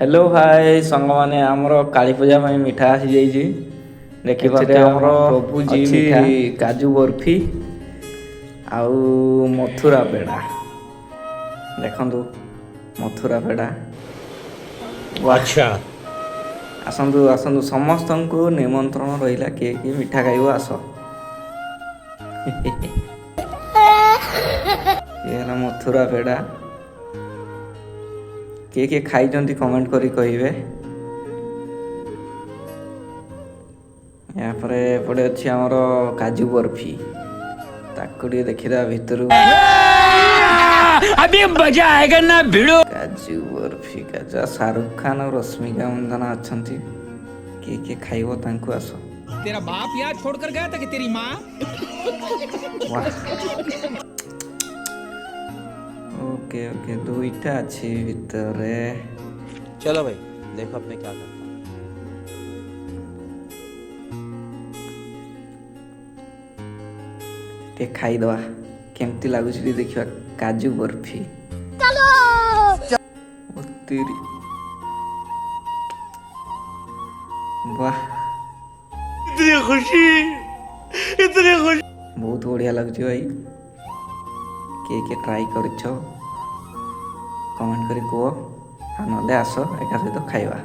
Hello hi सांग माने आमर काली पूजा में मिठा आसी जाइए देखिए आमर प्रभु जी मिठा काजू बर्फी आउ मथुरा पेड़ा देखु मथुरा पेड़ा वाह अच्छा। आसतु आसतु समस्त को निमंत्रण रहा किए किए मिठा खाइब आस ये मथुरा पेड़ा किए किए खाई कमेंट करी कहिबे। यहाँ एपटे अच्छी आमर काजू बर्फी ताको देखा भितर अभी मजा आएगा ना भिड़ो। काजू बर्फी काजू शाहरुख खान और रश्मिका मंदाना अच्छा किए किए खाइब तांको आस। तेरा बाप याद छोड़कर गया था कि तेरी माँ। वाह ओके ओके दुईटा अच्छी भितरे चलो भाई देखो अब मैं क्या करता हूँ। टे खाईदवा केमती लगुच देखा काजू बर्फी तेरी वाह इतनी खुशी बहुत बढ़िया लगुच भाई किए ट्राई कर कमेंट करी कह ना आस एक सहित खाइबा।